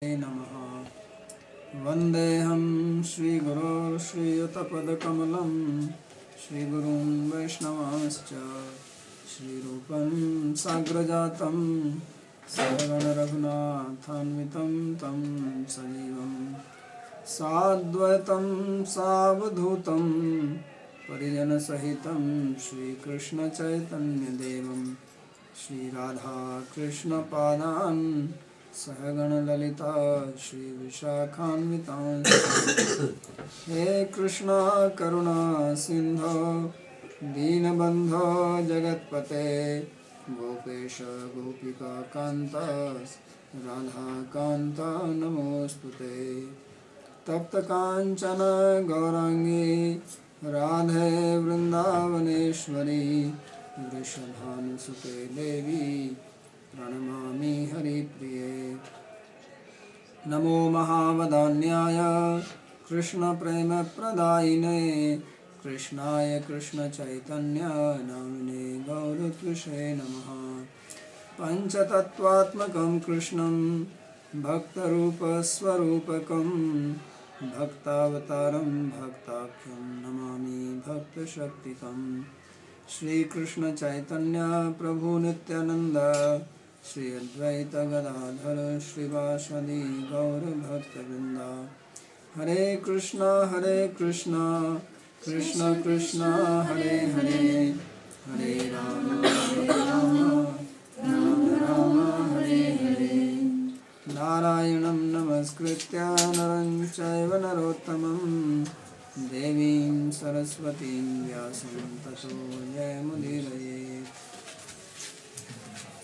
नमः। वन्देऽहं श्रीगुरोर्श्रीयुतपदकमलं श्रीगुरून् वैष्णवांश्च श्रीरूपं साग्रजातं सहगणरघुनाथान्वितं तं सजीवं साद्वैतं सावधूतं परिजनसहितं श्रीकृष्णचैतन्यदेवं श्रीराधाकृष्णपादान् सहगणललिता श्रीविशाखान्वितांश्च हे कृष्णा करुणा सिन्धो दीनबन्धो जगत्पते गोपेश गोपिकान्त राधाकान्त नमोऽस्तु ते। तप्तकाञ्चन गौराङ्गी राधे वृन्दावनेश्वरी वृषभानुसुते देवी प्रणमामि हरिप्रिये। नमो महावदान्याय कृष्णप्रेमप्रदायिने कृष्णाय कृष्णचैतन्य नामिने गौरकृष्णे नमः। पञ्चतत्त्वात्मकं कृष्णं भक्तरूपस्वरूपकं भक्तावतारं भक्ताख्यं नमामि भक्तशक्तिकम्। श्रीकृष्ण चैतन्य प्रभु नित्यानंद श्री अद्वैत गदाधर श्रीवासदि गौर भक्तवृंद। हरे कृष्णा कृष्ण कृष्ण हरे हरे हरे राम राम राम हरे हरे। नारायणं नमस्कृत्य नरं चैव नरोत्तमं देवीं सरस्वतीं व्यासं ततो जयमुदीरयेत्।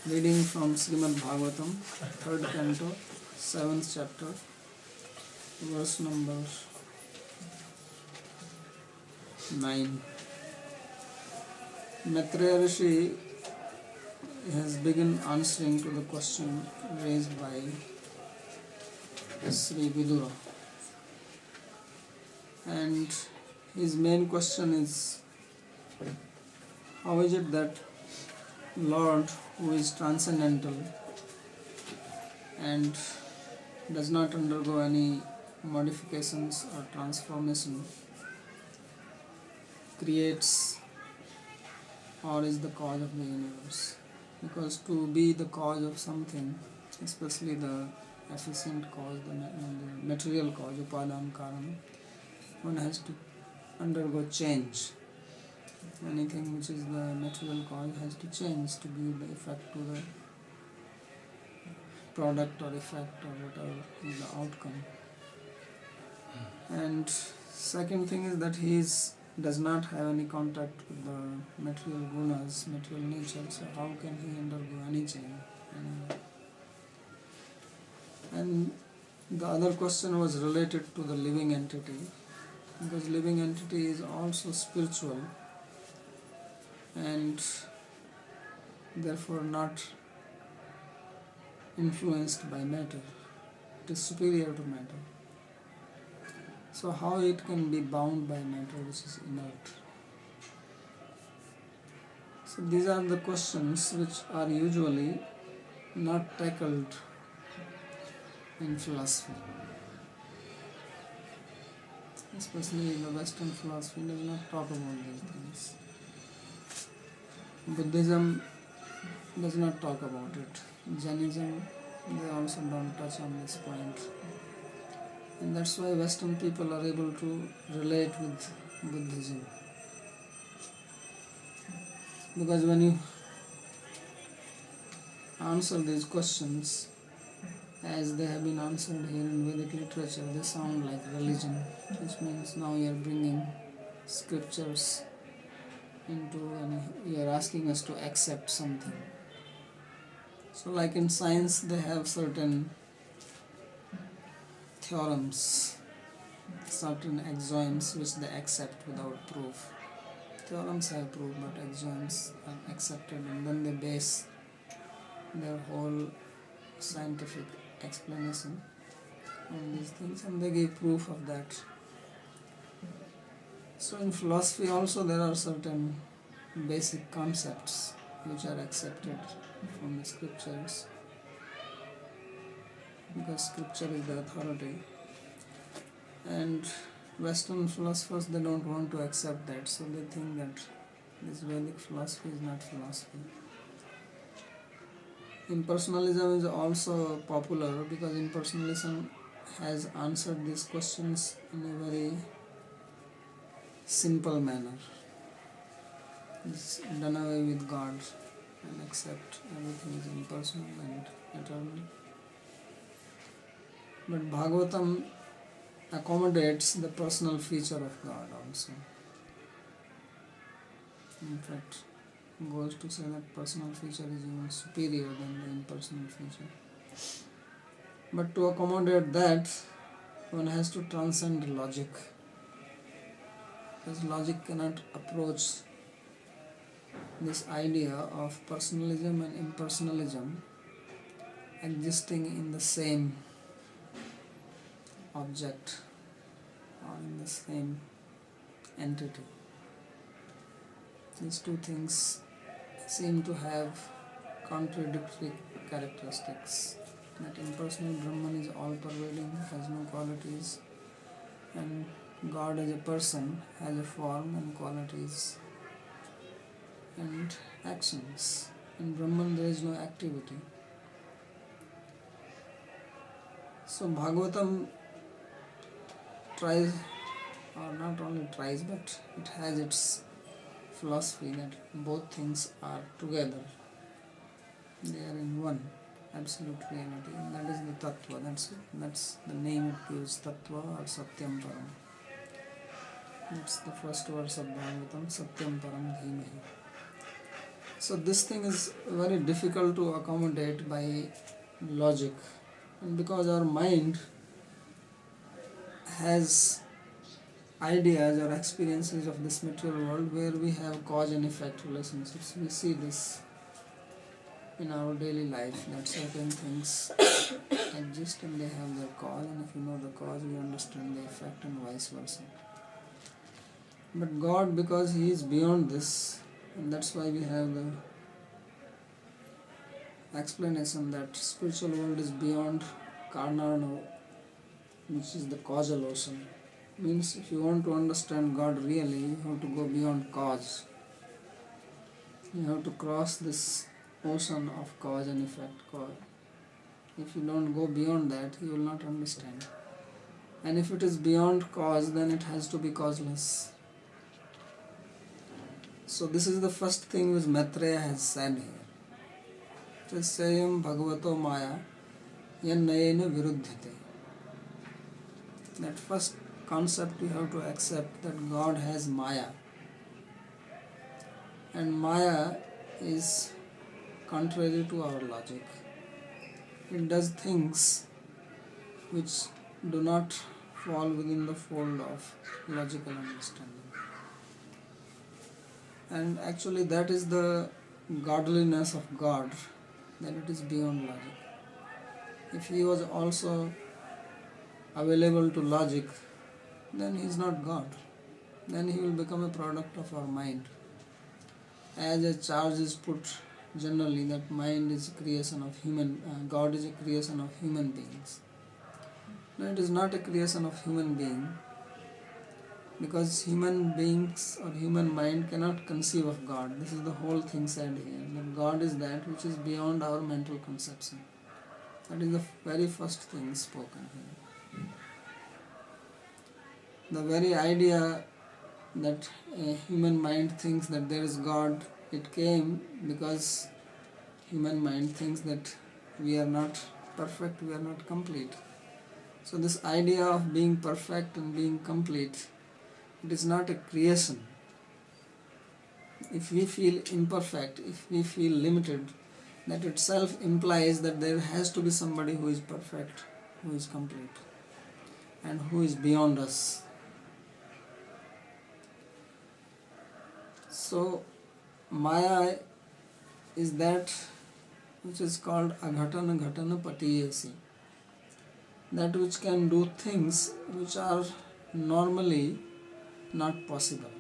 Reading from Srimad Bhagavatam, 3rd canto, 7th chapter, verse number 9. Maitreya Rishi has begun answering to the question raised by Sri Vidura. And his main question is, how is it that Lord, who is transcendental and does not undergo any modifications or transformation, creates or is the cause of the universe? Because to be the cause of something, especially the efficient cause, the material cause, upadana karana, one has to undergo change. Anything which is the material cause has to change to give the effect to the product or effect or whatever is the outcome. And second thing is that he does not have any contact with the material gunas, material nature, so how can he undergo any change? And the other question was related to the living entity, because living entity is also spiritual and therefore not influenced by matter. It is superior to matter. So how it can be bound by matter which is inert? So these are the questions which are usually not tackled in philosophy. Especially the Western philosophy does not talk about these things. Buddhism does not talk about it. Jainism, they also don't touch on this point. And that's why Western people are able to relate with Buddhism. Because when you answer these questions as they have been answered here in Vedic literature, they sound like religion, which means now you are bringing scriptures into and you are asking us to accept something. So like in science, they have certain theorems, certain axioms which they accept without proof. Theorems have proof, but axioms are accepted, and then they base their whole scientific explanation on these things, and they give proof of that. So in philosophy also there are certain basic concepts which are accepted from the scriptures, because scripture is the authority, and Western philosophers, they don't want to accept that, so they think that this Vedic philosophy is not philosophy. Impersonalism is also popular because impersonalism has answered these questions in a very simple manner. It's done away with God and accept everything is impersonal and eternal. But Bhagavatam accommodates the personal feature of God also. In fact, goes to say that personal feature is even superior than the impersonal feature. But to accommodate that, one has to transcend logic, because logic cannot approach this idea of personalism and impersonalism existing in the same object or in the same entity. These two things seem to have contradictory characteristics. That impersonal Brahman is all pervading, has no qualities, and God as a person has a form and qualities and actions. In Brahman there is no activity. So Bhagavatam tries, or not only tries, but it has its philosophy that both things are together. They are in one absolute reality, and that is the Tattva. That's the name it gives, Tattva or Satyam Param. That's the first verse of Bhagavatam, Satyam Param Dhimahi. So this thing is very difficult to accommodate by logic, and because our mind has ideas or experiences of this material world where we have cause and effect relationships. We see this in our daily life, that certain things exist and they have their cause, and if you know the cause, you understand the effect, and vice versa. But God, because He is beyond this, and that's why we have the explanation that spiritual world is beyond Karnarno, which is the causal ocean. Means if you want to understand God really, you have to go beyond cause. You have to cross this ocean of cause and effect. If you don't go beyond that, you will not understand. And if it is beyond cause, then it has to be causeless. So this is the first thing which Maitreya has said here. It is Sayam Bhagavato Maya Yannayena Viruddhate. That first concept you have to accept, that God has Maya. And Maya is contrary to our logic. It does things which do not fall within the fold of logical understanding. And actually that is the godliness of God, that it is beyond logic. If He was also available to logic, then He is not God. Then He will become a product of our mind. As a charge is put generally that mind is a creation of God is a creation of human beings. No, it is not a creation of human being, because human beings or human mind cannot conceive of God. This is the whole thing said here, that God is that which is beyond our mental conception. That is the very first thing spoken here. The very idea that a human mind thinks that there is God, it came because human mind thinks that we are not perfect, we are not complete. So this idea of being perfect and being complete, it is not a creation. If we feel imperfect, if we feel limited, that itself implies that there has to be somebody who is perfect, who is complete, and who is beyond us. So Maya is that which is called aghatana ghatana patiyasi, that which can do things which are normally not possible,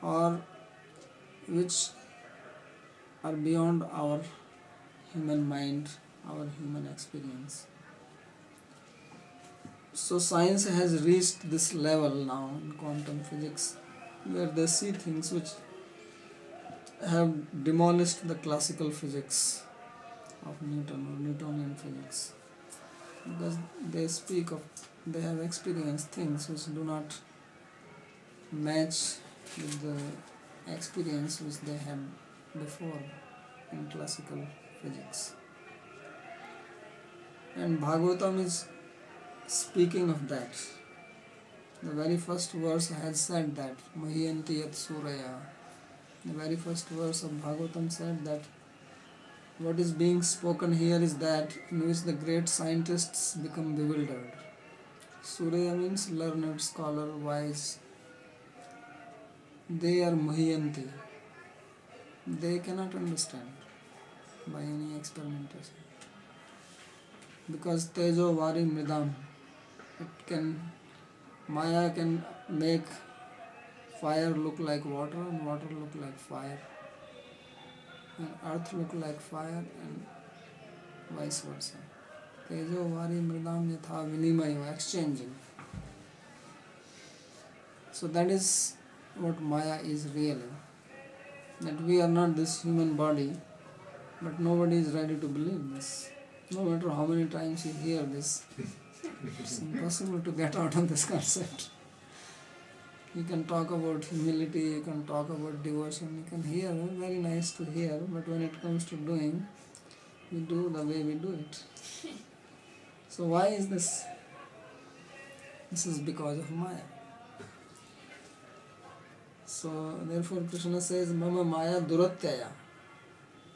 or which are beyond our human mind our human experience. So science has reached this level now in quantum physics where they see things which have demolished the classical physics of Newton or Newtonian physics, because they have experienced things which do not match with the experience which they had before in classical physics. And Bhagavatam is speaking of that. The very first verse has said that Mahiyanti Yat Suraya. The very first verse of Bhagavatam said that what is being spoken here is that in which the great scientists become bewildered. Surya means learned, scholar, wise. They are Mahiyanti. They cannot understand by any experimentation. Because Tejo Vari Mridam, Maya can make fire look like water and water look like fire, and earth look like fire, and vice versa. Tejo Vari Mridam Yatha Vinimaya, exchanging. So that is what Maya is really. That we are not this human body, but nobody is ready to believe this. No matter how many times you hear this, it's impossible to get out of this concept. You can talk about humility, you can talk about devotion, you can hear, very nice to hear, but when it comes to doing, we do the way we do it. So why is this? This is because of Maya. So therefore Krishna says, Mama Maya Duratyaya,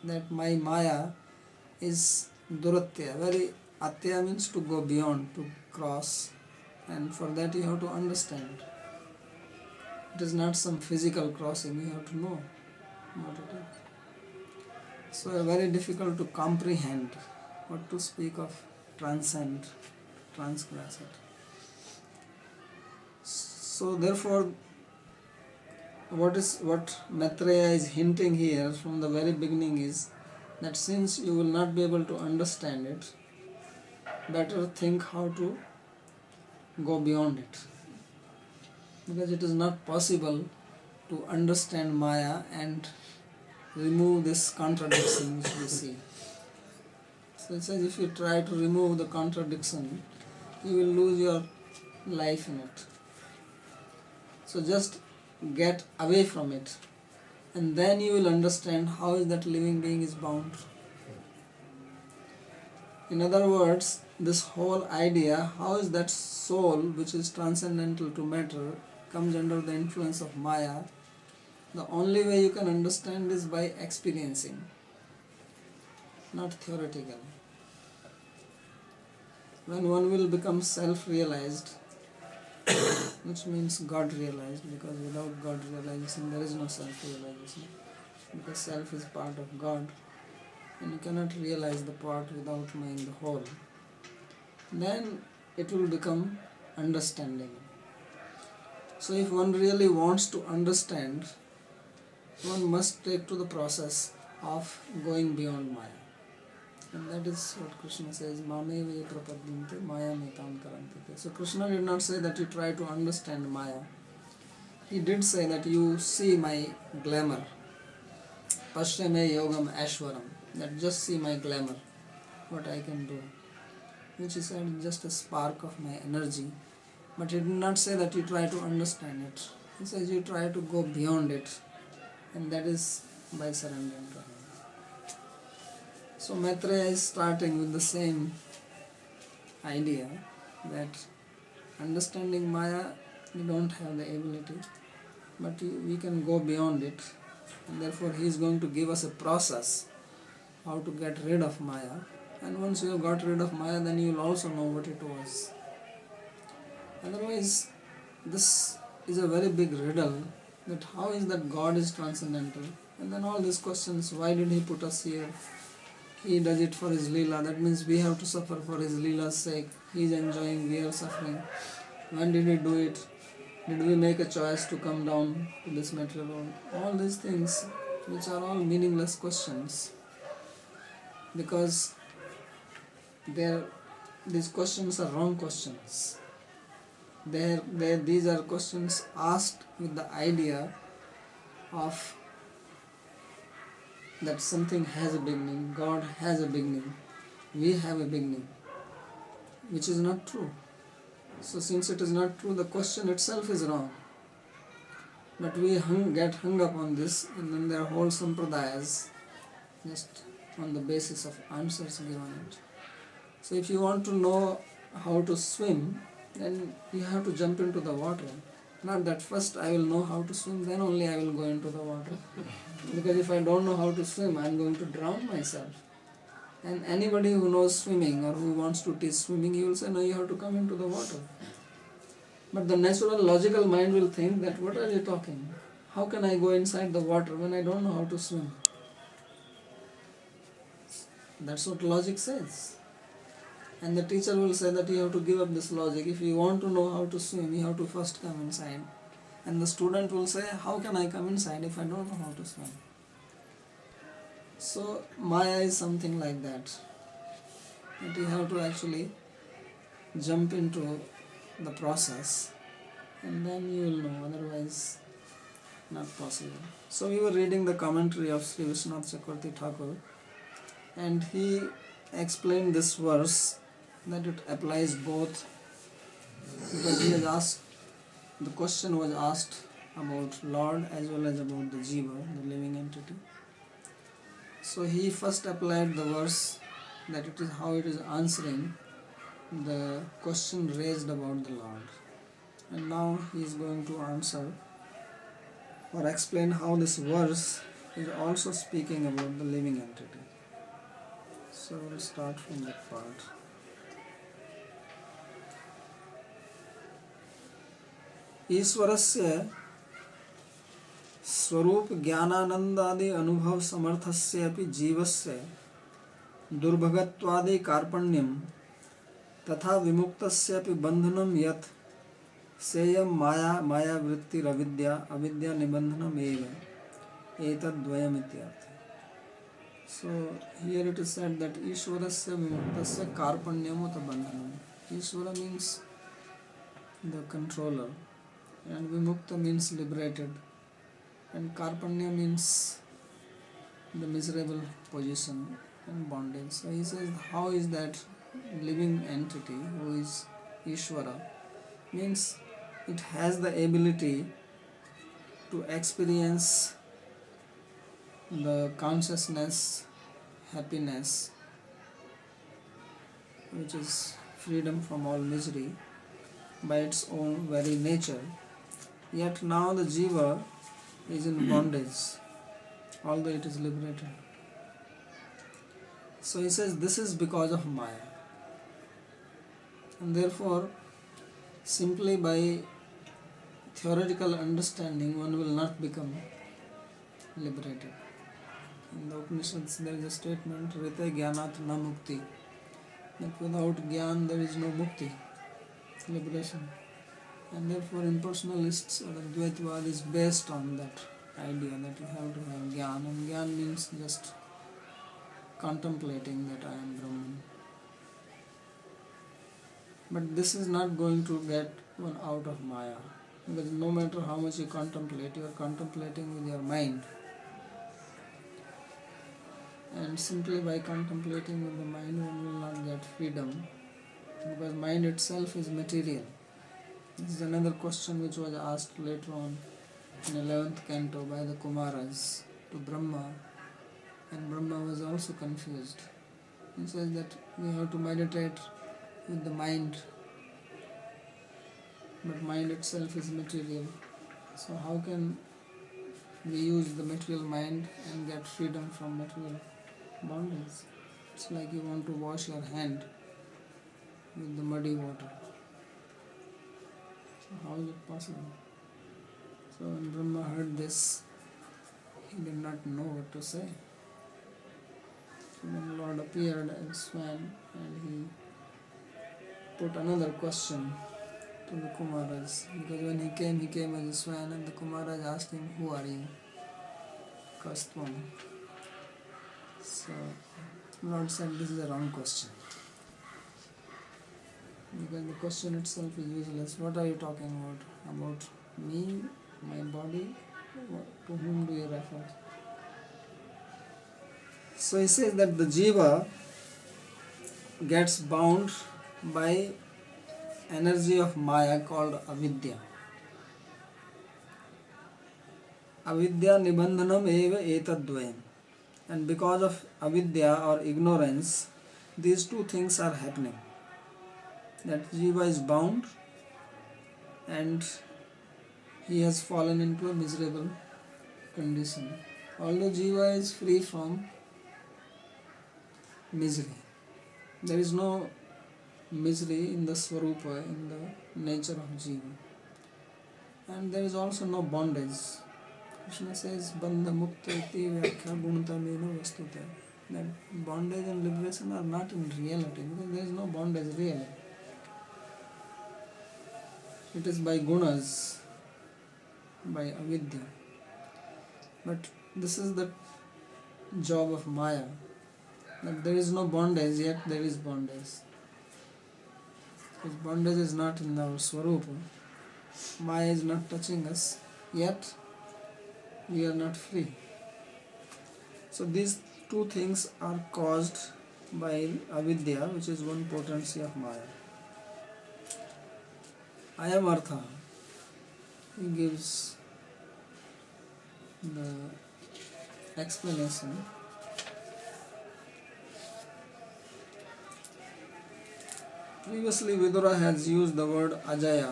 that my Maya is Duratya. Very Atya means to go beyond, to cross, and for that you have to understand. It is not some physical crossing, you have to know what it is. So very difficult to comprehend, what to speak of transcend, transgress it. So therefore, what Maitreya is hinting here from the very beginning is that since you will not be able to understand it, better think how to go beyond it. Because it is not possible to understand Maya and remove this contradiction which we see. So it says if you try to remove the contradiction, you will lose your life in it. So just get away from it, and then you will understand how is that living being is bound. In other words, this whole idea, how is that soul which is transcendental to matter comes under the influence of Maya, the only way you can understand is by experiencing, not theoretically. When one will become self-realized, which means God-realized, because without God realization there is no self-realization, because self is part of God, and you cannot realize the part without knowing the whole, then it will become understanding. So if one really wants to understand, one must take to the process of going beyond Maya. And that is what Krishna says, Mame ve prapadyante Maya metam karantite. So Krishna did not say that you try to understand Maya. He did say that you see my glamour. Pashyame yogam ashwaram. That just see my glamour, what I can do. Which is just a spark of my energy. But he did not say that you try to understand it. He says you try to go beyond it. And that is by surrendering to him. So Maitreya is starting with the same idea that understanding Maya, we don't have the ability, but we can go beyond it, and therefore he is going to give us a process how to get rid of Maya, and once you have got rid of Maya, then you will also know what it was. Otherwise, this is a very big riddle, that how is that God is transcendental, and then all these questions, why did he put us here? He does it for his Leela, that means we have to suffer for his Leela's sake. He is enjoying, we are suffering. When did he do it? Did we make a choice to come down to this material world? All these things, which are all meaningless questions. Because these questions are wrong questions. These are questions asked with the idea of that something has a beginning, God has a beginning, we have a beginning, which is not true. So since it is not true, the question itself is wrong. But we get hung up on this, and then there are whole sampradayas just on the basis of answers given it. So if you want to know how to swim, then you have to jump into the water. Not that first I will know how to swim, then only I will go into the water. Because if I don't know how to swim, I am going to drown myself. And anybody who knows swimming or who wants to teach swimming, he will say, no, you have to come into the water. But the natural logical mind will think that, what are you talking? How can I go inside the water when I don't know how to swim? That's what logic says. And the teacher will say that you have to give up this logic. If you want to know how to swim, you have to first come inside. And the student will say, how can I come inside if I don't know how to swim? So Maya is something like that. That you have to actually jump into the process, and then you will know, otherwise not possible. So we were reading the commentary of Sri Vishwanath Chakravarti Thakur, and he explained this verse that it applies both, because he has asked, the question was asked about Lord as well as about the Jiva, the living entity. So he first applied the verse, that it is how it is answering the question raised about the Lord. And now he is going to answer or explain how this verse is also speaking about the living entity. So we'll start from that part. ईश्वरस्य स्वरूप ज्ञानानंदादि अनुभव समर्थस्य अपि जीवस्य दुर्भगत्वादि कार्पण्यम तथा विमुक्तस्य अपि बंधनम यत् सेयं माया वृत्तिरविद्या अविद्या निबंधनम एव एतद्वयम् इत्यर्थ. So here it is said that Ishwarasya Vimuktasya Karpanyam uta bandhanam. Ishvara means the controller, and Vimukta means liberated, and Karpanya means the miserable position and bondage. So he says, how is that living entity who is Ishvara, means it has the ability to experience the consciousness, happiness, which is freedom from all misery by its own very nature. Yet now the jiva is in bondage, although it is liberated. So he says this is because of Maya. And therefore, simply by theoretical understanding, one will not become liberated. In the Upanishads there is a statement, Rite Jnanat na mukti, that without Jnana there is no mukti, liberation. And therefore impersonalists or Advaitavad is based on that idea that you have to have Jnana, and Jnana means just contemplating that I am Brahman. But this is not going to get one out of Maya, because no matter how much you contemplate, you are contemplating with your mind. And simply by contemplating with the mind, one will not get freedom, because mind itself is material. This is another question which was asked later on in 11th canto by the Kumaras to Brahma, and Brahma was also confused. He says that we have to meditate with the mind, but mind itself is material. So how can we use the material mind and get freedom from material bondage? It's like you want to wash your hand with the muddy water. So how is it possible? So when Brahma heard this, he did not know what to say. So then Lord appeared as Swan, and he put another question to the Kumaras, because when he came as a swan, and the Kumaras asked him, who are you? Kastvam. So Lord said, this is a wrong question. because the question itself is useless. What are you talking about? About me, my body? To whom do you refer? So he says that the jiva gets bound by energy of Maya called avidya. Avidya nibandhanam eva etadvayam. And because of avidya or ignorance, these two things are happening. That jiva is bound and he has fallen into a miserable condition. Although jiva is free from misery, there is no misery in the swarupa, in the nature of jiva. And there is also no bondage. Krishna says, Bandha Mukta iti vyakya guntamena vastuta. That bondage and liberation are not in reality, because there is no bondage really. It is by gunas, by avidya. But this is the job of Maya, that there is no bondage, yet there is bondage. Because bondage is not in our swarupa. Maya is not touching us, yet we are not free. So these two things are caused by avidya, which is one potency of Maya. Ayam artha. He gives the explanation. Previously, Vidura has used the word ajaya.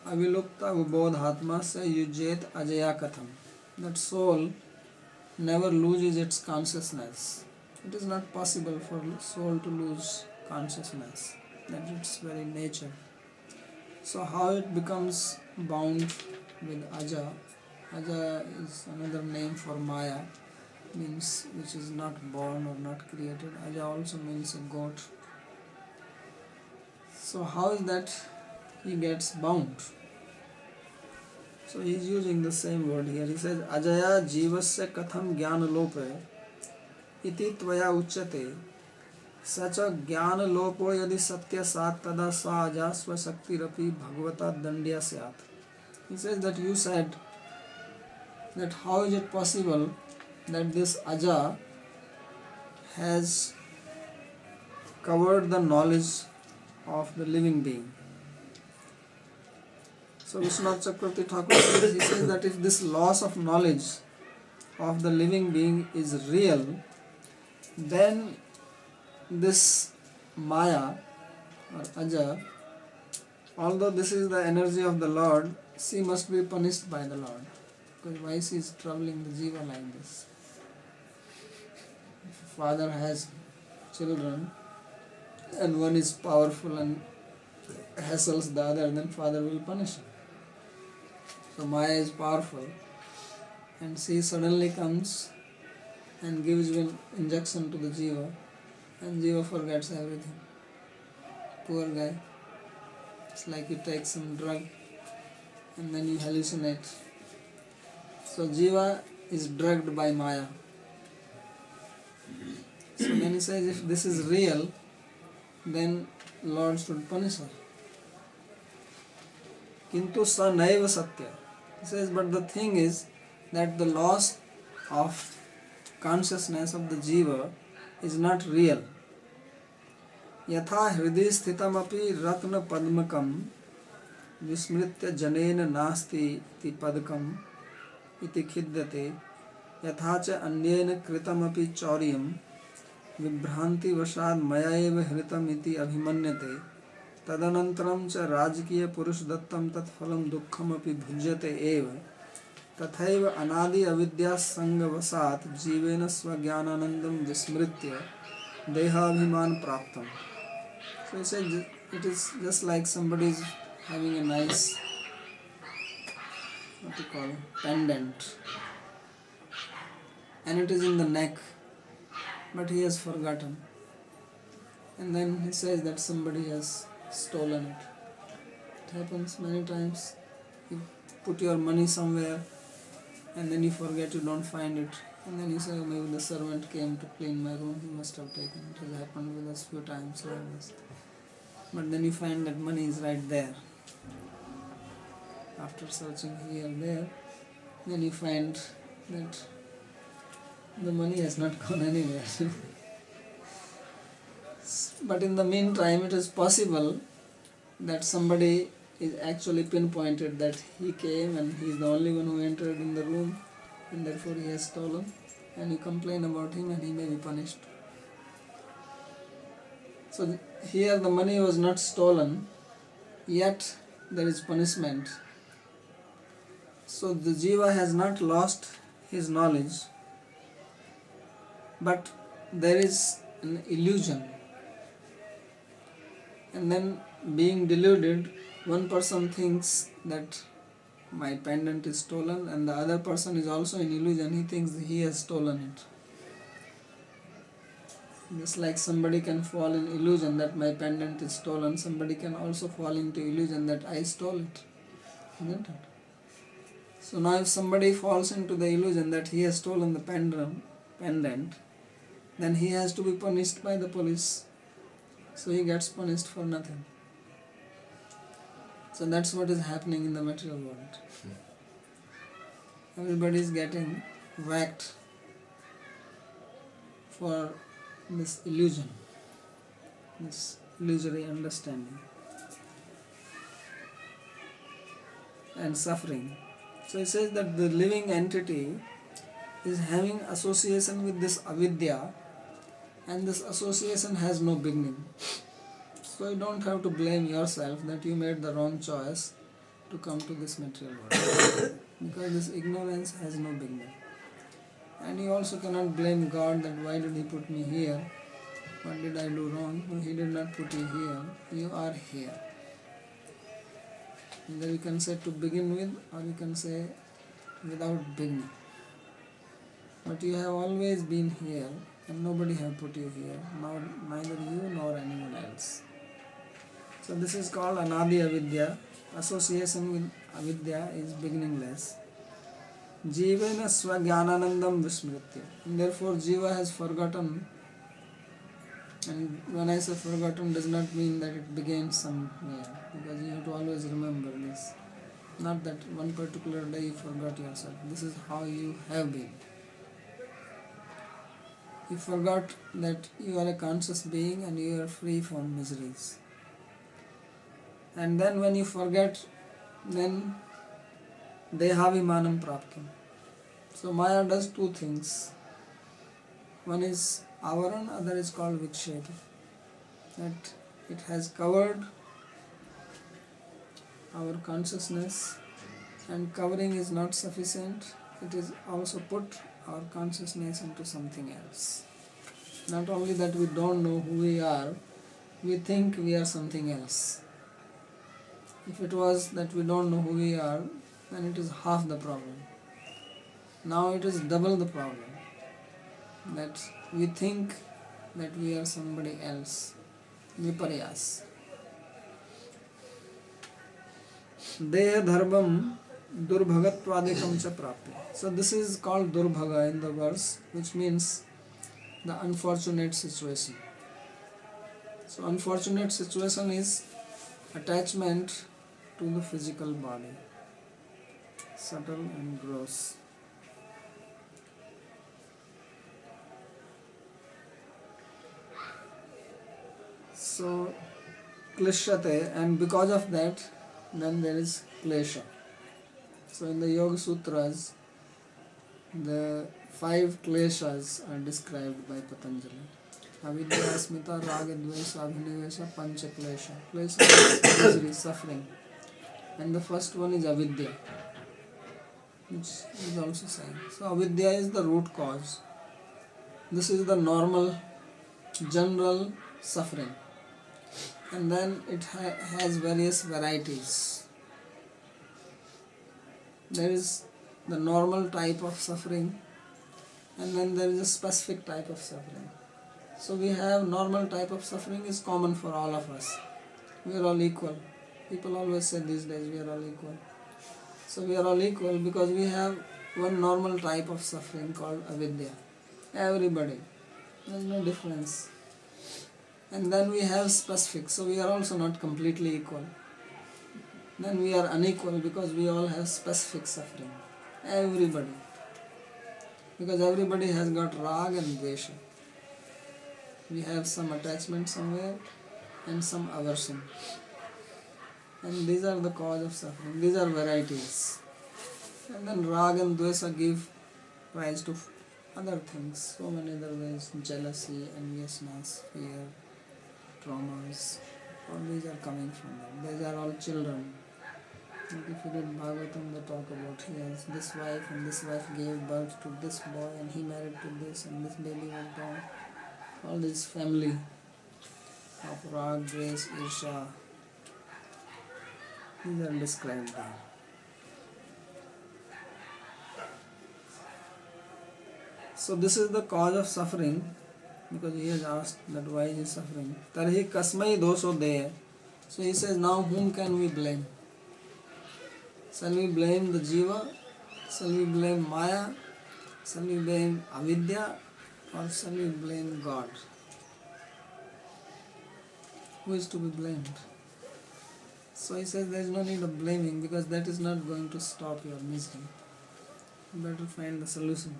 Avilupta vibodhatma se yujyet ajaya katham. That soul never loses its consciousness. It is not possible for soul to lose consciousness. That its very nature. So how it becomes bound with aja? Aja is another name for Maya, means which is not born or not created. Aja also means a goat. So how is that he gets bound? So he is using the same word here. He says, Ajaya jivasya katham jnana lope iti tvaya uchyate sacha jnana lopo yadi satya sat tada sa aja swashakti rapi bhagavata dandya syat. He says that you said that how is it possible that this aja has covered the knowledge of the living being. So Vishwanath Chakravarti Thakur says, he says that if this loss of knowledge of the living being is real, then this Maya or Aja, although this is the energy of the Lord, she must be punished by the Lord. Because why she is troubling the jiva like this? If a father has children and one is powerful and hassles the other, then father will punish him. So Maya is powerful and she suddenly comes and gives an injection to the jiva, and jiva forgets everything. Poor guy. It's like you take some drug and then you hallucinate. So jiva is drugged by Maya. So then he says, if this is real, then Lord should punish her. Kintu sa naiva satya. He says, but the thing is that the loss of consciousness of the jiva is not real. Yatha hridhi sthitamapi ratna padmakam vismritya janena nasti iti padkam iti khidyate yatha cha anyena kritamapi chauryam vibhranti vasad maya eva hritam iti abhimanyate तदनंतरम च राजकीय पुरुष दत्तम तत्फलम दुःखमपि भुज्यते एव तथैव अनादि अविद्या संगवसात् जीवेन स्वज्ञानानंदम विस्मृत्य देहाभिमान प्राप्तम. So he said it is just like somebody is having a nice, what you call, pendant, and it is in the neck, but he has forgotten, and then he says that somebody has stolen it. It happens many times. You put your money somewhere and then you forget, you don't find it, and then you say, oh, maybe the servant came to clean my room, he must have taken it. It has happened with us few times like this. but then you find that money is right there. After searching here and there, then you find that the money has not gone anywhere. But in the meantime, it is possible that somebody is actually pinpointed that he came and he is the only one who entered in the room, and therefore he has stolen, and you complain about him and he may be punished. So here the money was not stolen, yet there is punishment. So the jiva has not lost his knowledge, but there is an illusion. And then, being deluded, one person thinks that my pendant is stolen, and the other person is also in illusion. He thinks he has stolen it. Just like somebody can fall in illusion that my pendant is stolen, somebody can also fall into illusion that I stole it. Isn't it? So now if somebody falls into the illusion that he has stolen the pendant, then he has to be punished by the police. So he gets punished for nothing. So that's what is happening in the material world. Everybody is getting whacked for this illusion, this illusory understanding and suffering. So it says that the living entity is having association with this avidya, and this association has no beginning. So you don't have to blame yourself that you made the wrong choice to come to this material world because this ignorance has no beginning. And you also cannot blame God that why did he put me here, what did I do wrong. No, he did not put you here, you are here. Either you can say to begin with, or you can say without beginning. But you have always been here, and nobody have put you here, neither you nor anyone else. So this is called anadi avidya. Association with avidya is beginningless. Jivena swagyananandam vismritya. And therefore jiva has forgotten. And when I say forgotten, does not mean that it began somewhere, because you have to always remember this. Not that one particular day you forgot yourself. This is how you have been. You forgot that you are a conscious being and you are free from miseries. And then when you forget, then dehavimanam praptam. So Maya does two things. One is avaran, other is called viksheta. That it has covered our consciousness, and covering is not sufficient. It is also put our consciousness into something else. Not only that we don't know who we are, we think we are something else. If it was that we don't know who we are, then it is half the problem. Now it is double the problem. That we think that we are somebody else. Viparyas. Deha dharmam durbhagatvadikam cha prapya. So this is called durbhaga in the verse, which means the unfortunate situation. So unfortunate situation is attachment to the physical body, subtle and gross. So klishyate, and because of that, then there is klesha. So in the Yoga Sutras, the 5 kleshas are described by Patanjali. Avidya, asmita, raga, dvesa, abhinivesa, pancha klesha. Klesha is misery, suffering. And the first one is avidya, which is also saying. So avidya is the root cause. This is the normal, general suffering. And then it has various varieties. There is the normal type of suffering, and then there is a specific type of suffering. So we have normal type of suffering is common for all of us. We are all equal. People always say these days we are all equal. So we are all equal because we have one normal type of suffering called avidya. Everybody. There is no difference. And then we have specific, so we are also not completely equal. Then we are unequal because we all have specific suffering. Everybody. Because everybody has got rag and dvesha. We have some attachment somewhere and some aversion. And these are the cause of suffering. These are varieties. And then rag and dvesha give rise to other things. So many other ways. Jealousy, enviousness, fear, traumas. All these are coming from them. These are all children. Like if you read Bhagavatam, they talk about he has this wife and this wife gave birth to this boy and he married to this and this baby went on. All this family of rag, dvesh, irsha, these are described there. So this is the cause of suffering, because he has asked that why he is suffering. Tarhi kasmai dosho de. So he says, now whom can we blame? Shall we blame the jiva? Shall we blame Maya? Shall we blame avidya? Or shall we blame God? Who is to be blamed? So he says there is no need of blaming, because that is not going to stop your misery. You better find the solution.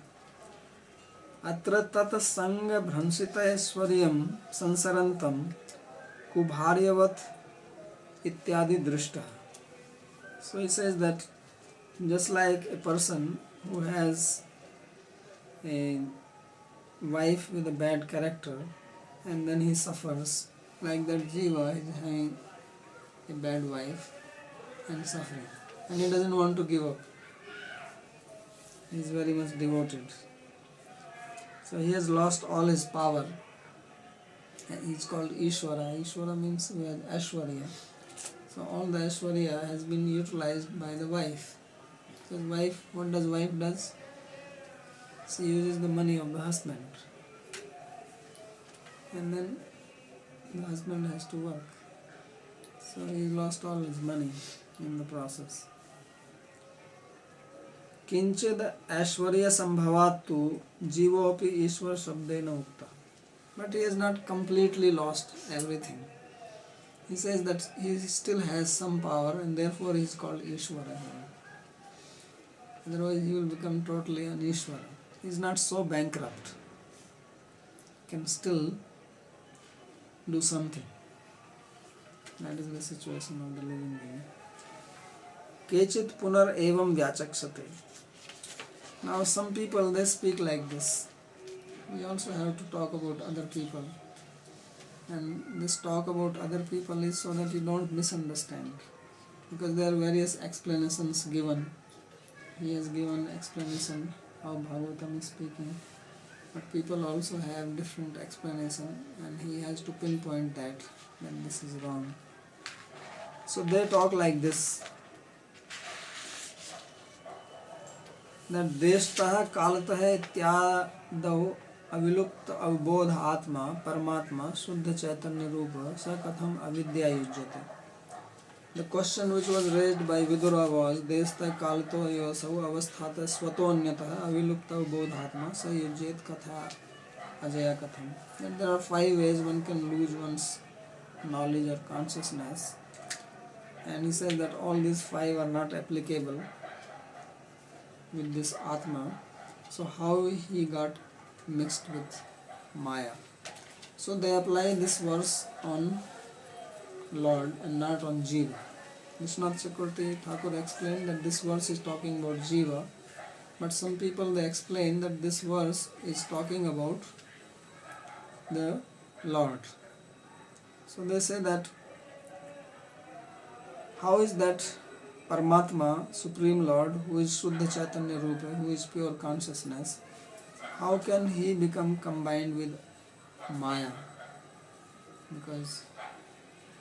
Atra tata sanga bhransita aishwaryam sansarantam kubharyavat ityadi drishta. So he says that just like a person who has a wife with a bad character and then he suffers, like that jiva is having a bad wife and suffering, and he doesn't want to give up. He is very much devoted. So he has lost all his power. He is called Ishvara. Ishvara means Aishwarya. So all the Aishwarya has been utilized by the wife. So wife, what does wife does? She uses the money of the husband. And then the husband has to work. So he lost all his money in the process. Kinchid Aishwarya Sambhavatu Jivopi Ishwar Shabdena Ukta. But he has not completely lost everything. He says that he still has some power and therefore he is called Ishvara. Otherwise he will become totally an Ishvara. He is not so bankrupt. He can still do something. That is the situation of the living being. Kechit punar evam vyachakshate. Now some people, they speak like this. We also have to talk about other people. And this talk about other people is so that you don't misunderstand. Because there are various explanations given. He has given explanation how Bhagavatam is speaking. But people also have different explanation and he has to pinpoint that this is wrong. So they talk like this. That Deshtah Kalatah Ityadav Avilupta Avbodha Atma Paramatma Suddha Chaitanya Rupa Sa Katham Avidya Yujyate. The question which was raised by Vidura was Deshtah Kalato Yosau Avasthata Swatonyatah Avilupta Avbodha Atma Sa Yujyat Katha Ajaya Katham. That there are 5 ways one can lose one's knowledge or consciousness. And he says that all these 5 are not applicable with this Atma. So how he got mixed with Maya? So they apply this verse on Lord and not on Jiva. Vishwanath Chakravarti Thakur explained that this verse is talking about Jiva, but some people they explain that this verse is talking about the Lord. So they say that how is that Paramatma, Supreme Lord, who is Shuddha Chaitanya Rupa, who is pure consciousness, how can he become combined with Maya? Because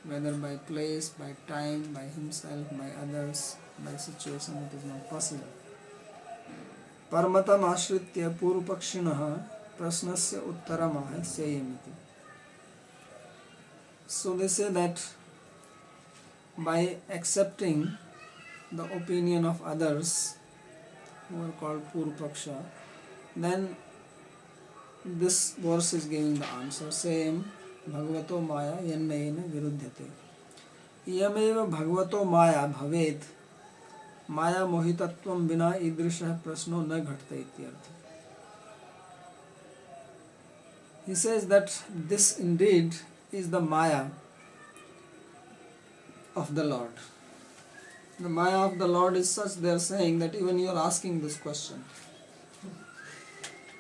whether by place, by time, by himself, by others, by situation, it is not possible. Paramatam ashritya purupakshinaha prasnasya uttaramah seyamiti. So they say that by accepting the opinion of others, who are called Purupaksha, then this verse is giving the answer. Same, भगवतो माया यन्मयेन विरुध्यते। इयमेव भगवतो माया भवेत् माया मोहितत्वं विना ईदृशः प्रश्नो न घटते इत्यर्थ। He says that this indeed is the Maya of the Lord. The Maya of the Lord is such, they are saying that even you are asking this question.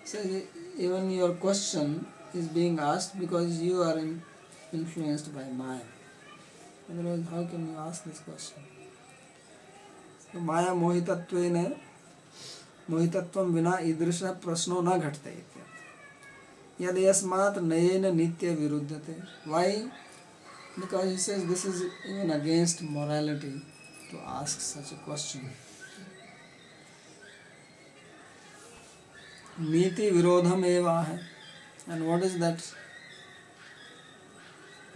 So even your question is being asked because you are influenced by Maya. Otherwise, how can you ask this question? So Maya mohitatvam vina idrisha prasno na ghatte ityarth. Yad yasmat nayena nitya viruddhate. Why? Because he says this is even against morality to ask such a question. Niti virodham eva hai. And what is that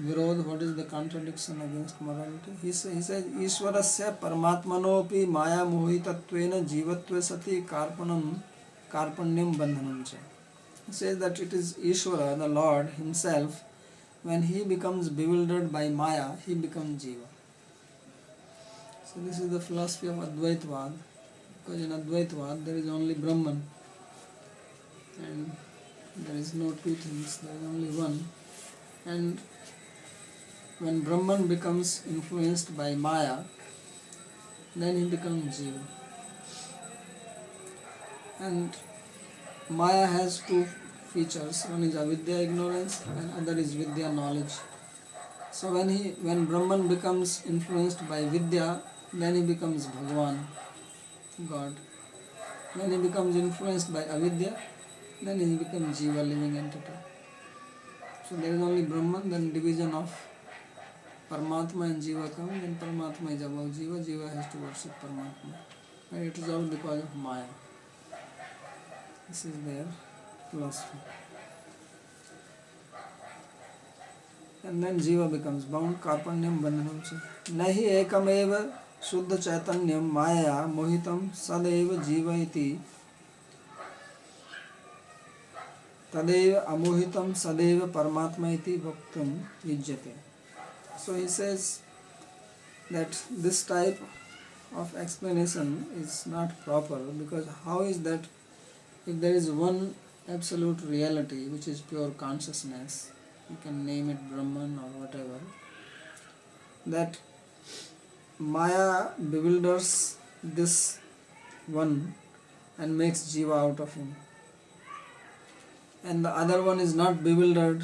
virodh? What is the contradiction against morality? He says Ishwarasya paramatmanopi maya mohitatvena jivatve sati karpanyam bandhanam cha. He says that it is Ishvara, the Lord himself, when he becomes bewildered by Maya, he becomes Jiva. So this is the philosophy of Advaitavad, because in Advaitavad there is only Brahman and there is no two things, there is only one. And when Brahman becomes influenced by Maya, then he becomes Jiva. And Maya has two features. One is avidya, ignorance, and other is vidya, knowledge. So when Brahman becomes influenced by vidya, then he becomes Bhagavan, God. When he becomes influenced by avidya, then he becomes Jiva, living entity. So there is only Brahman, then division of Paramatma and Jiva come, then Paramatma is above Jiva, Jiva has to worship Paramatma. And it is all because of Maya. This is their philosophy. And then Jiva becomes bound, Karpanyam Bandhanam cha. Nahi ekameva Shuddha Chaitanyam Maya Mohitam Sadeva Jiva iti Tadeva Amohitam Sadeva Paramatma iti Bhaktam Yujyate. So he says that this type of explanation is not proper, because how is that if there is one absolute reality which is pure consciousness, you can name it Brahman or whatever, that Maya bewilders this one and makes Jiva out of him, and the other one is not bewildered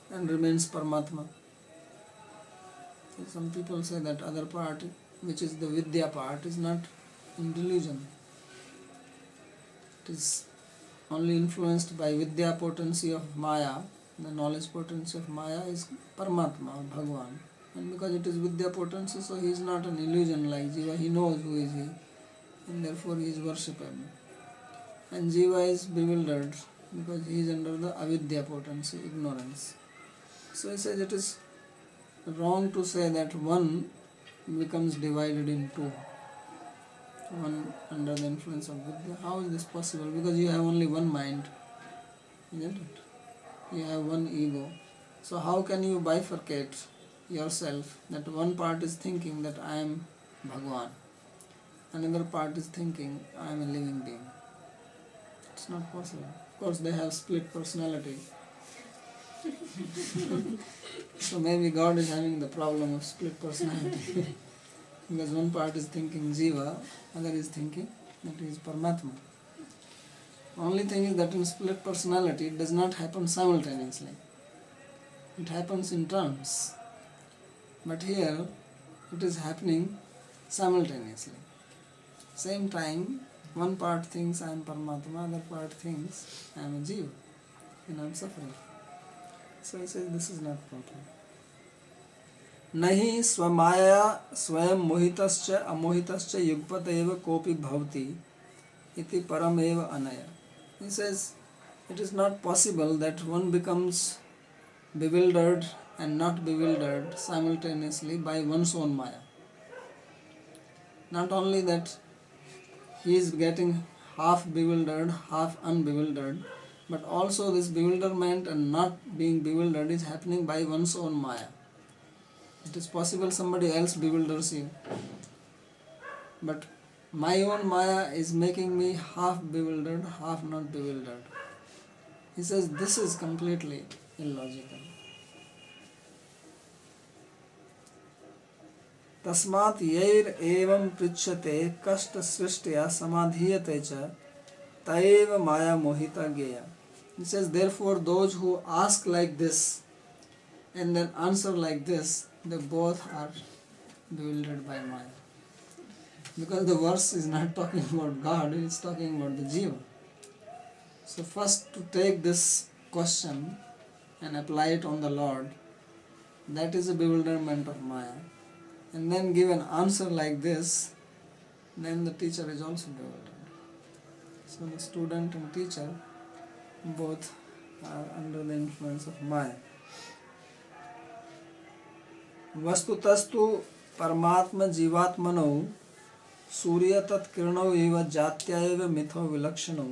and remains Paramatma. So some people say that other part, which is the Vidya part, is not in delusion. It is only influenced by Vidya potency of Maya. The knowledge potency of Maya is Paramatma or Bhagavan. And because it is Vidya potency, so he is not an illusion like Jiva. He knows who is he, and therefore he is worshipable. And Jiva is bewildered because he is under the Avidya potency, ignorance. So he says it is wrong to say that one becomes divided in two. One under the influence of Vidya. How is this possible? Because you have only one mind, isn't it? You have one ego. So how can you bifurcate yourself that one part is thinking that I am Bhagavan, another part is thinking I am a living being? It's not possible. Of course they have split personality. So maybe God is having the problem of split personality. Because one part is thinking Jiva, other is thinking that he is Paramatma. Only thing is that in split personality it does not happen simultaneously. It happens in turns. But here it is happening simultaneously. Same time, one part thinks I am Paramatma, other part thinks I am a Jiva and I am suffering. So he says this is not proper. Nahi swamaya swayam mohitascha amohitascha yugpat eva kopi bhavati iti param eva anaya. He says it is not possible that one becomes bewildered and not bewildered simultaneously by one's own Maya. Not only that he is getting half bewildered, half unbewildered, But also this bewilderment and not being bewildered is happening by one's own Maya. It is possible somebody else bewilders you, but my own Maya is making me half bewildered, half not bewildered. He says this is completely illogical. तस्मात् यैर एवं पृच्छते कष्ट सृष्ट्या समाधीयते च तैव maya mohita geya. He says, therefore those who ask like this and then answer like this, they both are bewildered by Maya. Because the verse is not talking about God, it is talking about the Jiva. So first to take this question and apply it on the Lord, that is a bewilderment of Maya. And then give an answer like this, then the teacher is also bewildered. So the student and teacher both are under the influence of Maya. वस्तुतस्तु परमात्म जीवात्मनो सूर्य तत्किरणौ एव जात्या एव मिथो विलक्षणो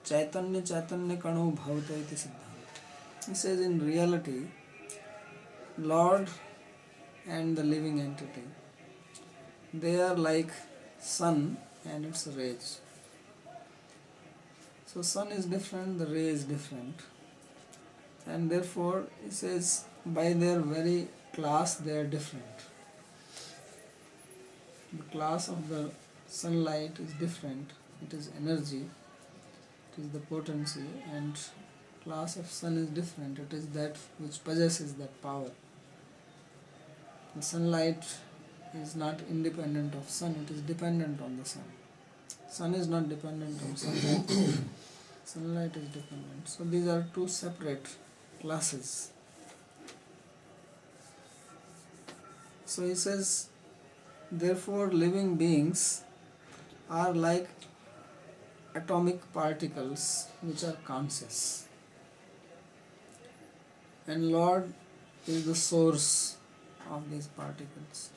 चैतन्य चैतन्य कणो भवते इति सिद्धांत. He says in reality, Lord and the living entity, they are like sun and its rays. So sun is different, the ray is different, and therefore he says by their very class they are different. The class of the sunlight is different, it is energy, it is the potency, and class of sun is different, it is that which possesses that power. The sunlight is not independent of sun, it is dependent on the sun. Sun is not dependent on sunlight. Sunlight is dependent. So these are two separate classes. So he says, therefore living beings are like atomic particles which are conscious. And Lord is the source of these particles.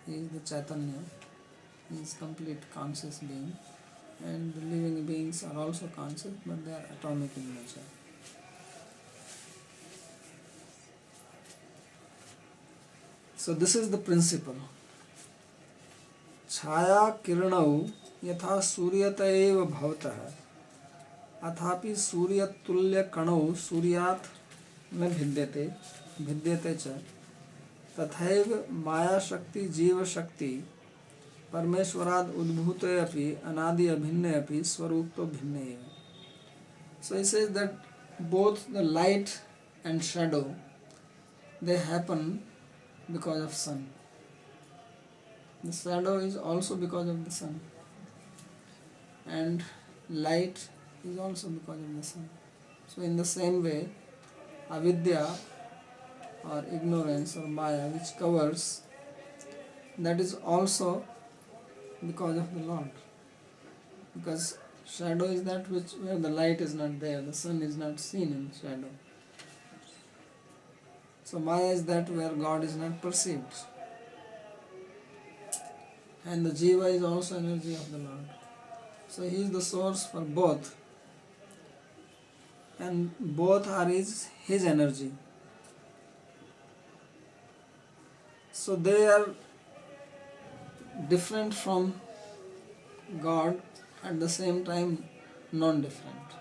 He is the Chaitanya, he is complete conscious being, and the living beings are also conscious, but they are atomic in nature. So this is the principle. Chaya kiranau yatha suryata eva bhavataha athapi surya tulya kanau suryat न भिद्यते च तथैव माया शक्ति जीव शक्ति परमेश्वराद उद्भूते अपि अनादि अभिन्ने अपि स्वरूप भिन्ने एव. So he says that both the light and shadow, they happen because of sun. The shadow is also because of the sun, and light is also because of the sun. So in the same way, avidya or ignorance or maya which covers, that is also because of the Lord. Because shadow is that which where the light is not there, the sun is not seen in shadow. So maya is that where God is not perceived. And the jiva is also energy of the Lord. So he is the source for both. And both are his energy. So they are different from God, at the same time non-different.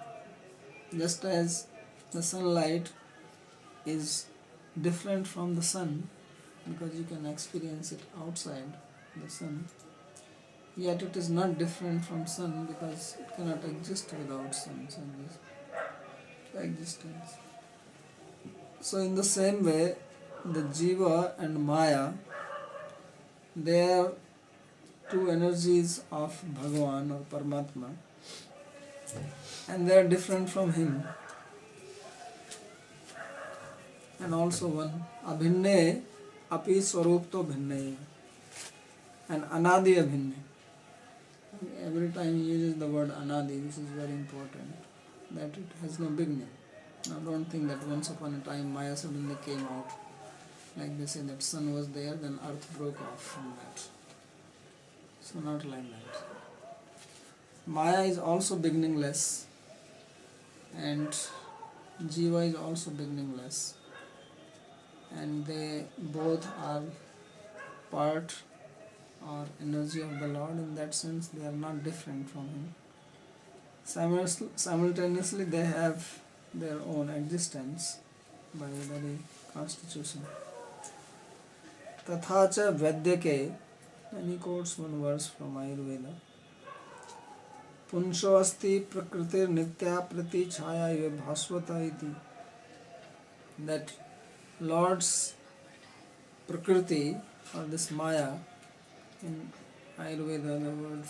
Just as the sunlight is different from the sun, because you can experience it outside the sun, yet it is not different from sun because it cannot exist without sun. Sun is existence. So in the same way, the jiva and maya, they are two energies of Bhagavan or Paramatma, and they are different from him. And also one abhinne api swarupto bhinne and anadi abhinne. Every time he uses the word anadi, this is very important, that it has no beginning. Now don't think that once upon a time Maya suddenly came out, like they say that sun was there, then earth broke off from that. So not like that. Maya is also beginningless, and Jiva is also beginningless, and they both are part or energy of the Lord. In that sense, they are not different from Him. Simultaneously, they have their own existence by very constitution. Tatha cha Vadyake, and he quotes one verse from Ayurveda. Punsho asti prakritir nitya prati chaya iva bhasvata iti. That Lord's Prakriti, or this Maya, in Ayurveda the word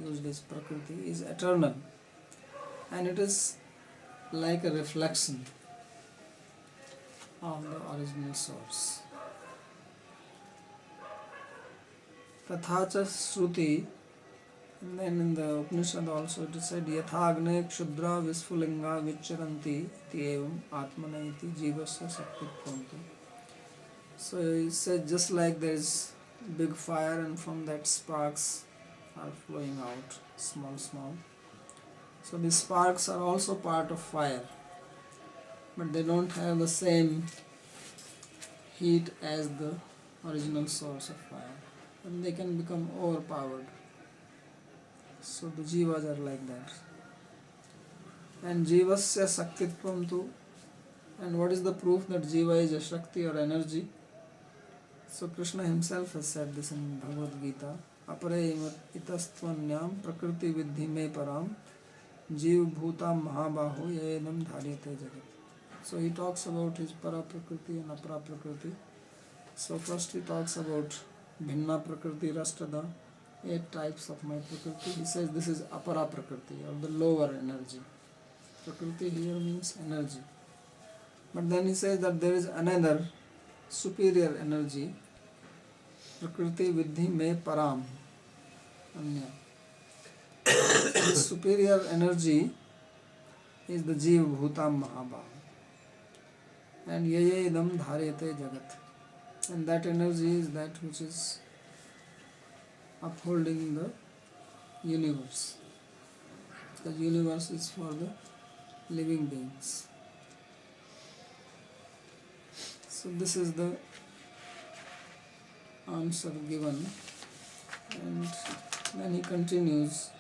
used is Prakriti, is eternal, and it is like a reflection of the original source. Tathacha Shruti, and then in the Upanishad also it is said, Yathagne Kshudra Visfulinga Vicharanti iti evam Atmana iti Jivasya Saktitvantu. So he said, just like there is big fire and from that sparks are flowing out, small. So these sparks are also part of fire, but they don't have the same heat as the original source of fire, and they can become overpowered. So the jivas are like that. And jivasya saktitvam tu. And what is the proof that jiva is a shakti or energy? So Krishna himself has said this in Bhagavad Gita. Apare itastvanyam prakriti vidhi me param jiv bhutam mahabaho yenam dharite jagat. So he talks about his para prakriti and apara prakriti. So first he talks about bhinna prakriti rastada, 8 types of my prakriti. He says this is apara prakriti, or the lower energy. Prakriti here means energy. But then he says that there is another superior energy, prakriti vidhi me param anya. This superior energy is the jiva bhutam mahabhav, and yaya idam dharete jagat, and that energy is that which is upholding the universe. The universe is for the living beings. So this is the answer given, and then he continues.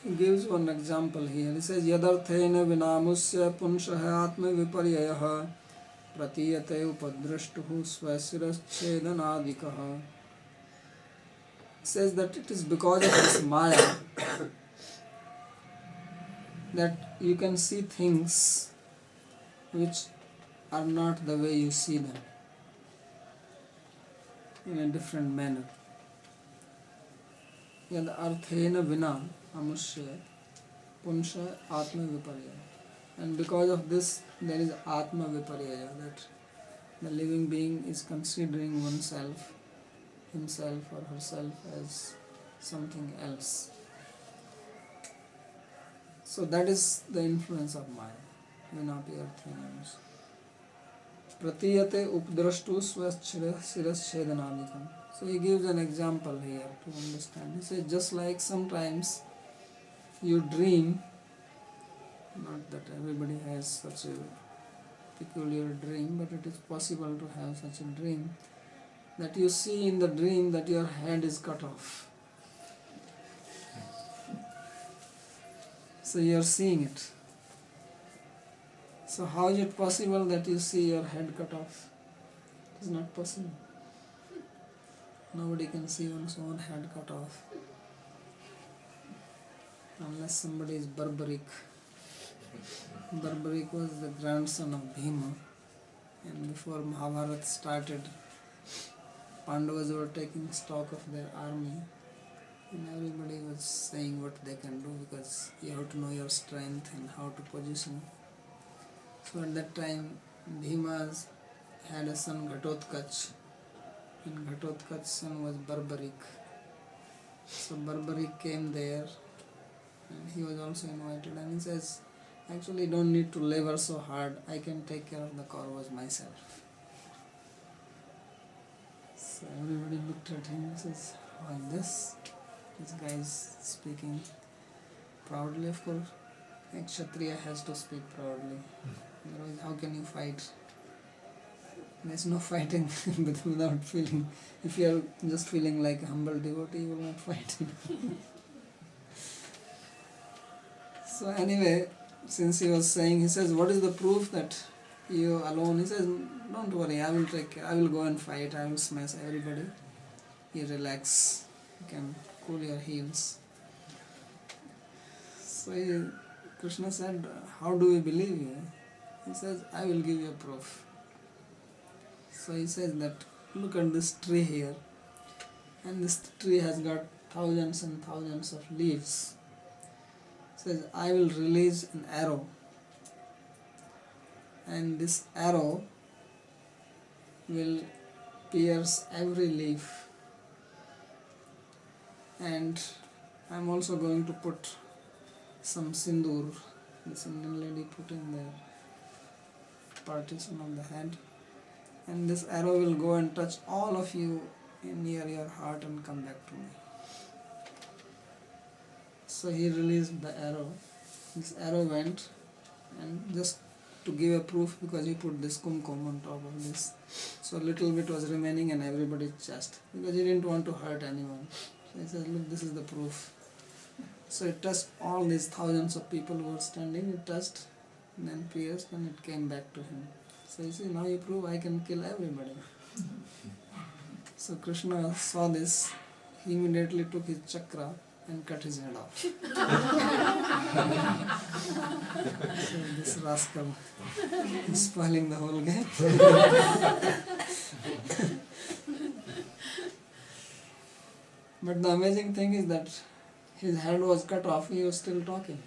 He gives one example here. He says, Yadarthena vinamusya punshah atma viparyayah pratiyate upadrashtuhu svasirachchedanadikaha. He says that it is because of this Maya that you can see things which are not the way you see them, in a different manner. Yad arthena vina amushya punsha atma viparyaya. And because of this there is atma viparyaya, that the living being is considering oneself, himself or herself, as something else. So that is the influence of Maya, vinapi arthena. Pratiyate updrashtu svasirachchedanadikam. So he gives an example here to understand. He says, just like sometimes you dream, not that everybody has such a peculiar dream, but it is possible to have such a dream, that you see in the dream that your hand is cut off. So you are seeing it. So how is it possible that you see your head cut off? It is not possible. Nobody can see one's own head cut off unless somebody is Barbaric. Barbaric was the grandson of Bhima, and before Mahabharata started, Pandavas were taking stock of their army, and everybody was saying what they can do, because you have to know your strength and how to position. So at that time, Bhima had a son Ghatotkach, and Ghatotkach's son was Barbaric. So Barbaric came there, and he was also invited, and he says, actually you don't need to labor so hard, I can take care of the Kauravas myself. So everybody looked at him and says, why this guy is speaking proudly, of course. A Kshatriya has to speak proudly. Otherwise, how can you fight? There's no fighting without feeling. If you are just feeling like a humble devotee, you will not fight. So anyway, since he was saying, he says, what is the proof that you alone? He says, don't worry, I will take care. I will go and fight. I will smash everybody. You relax. You can cool your heels. So Krishna said, how do we believe you? He says, I will give you proof. So he says that, look at this tree here. And this tree has got thousands and thousands of leaves. He says, I will release an arrow. And this arrow will pierce every leaf. And I'm also going to put some sindoor. This Indian lady put in the partition of the head. And this arrow will go and touch all of you near your heart and come back to me. So he released the arrow. This arrow went, and just to give a proof, because he put this kumkum on top of this, so a little bit was remaining in everybody's chest, because he didn't want to hurt anyone. So he says, look, this is the proof. So it touched all these thousands of people who were standing, it touched, and then pierced, and it came back to him. So you see, now you prove I can kill everybody. So Krishna saw this, he immediately took his chakra and cut his head off. So this rascal is spoiling the whole game. But the amazing thing is that his head was cut off, he was still talking.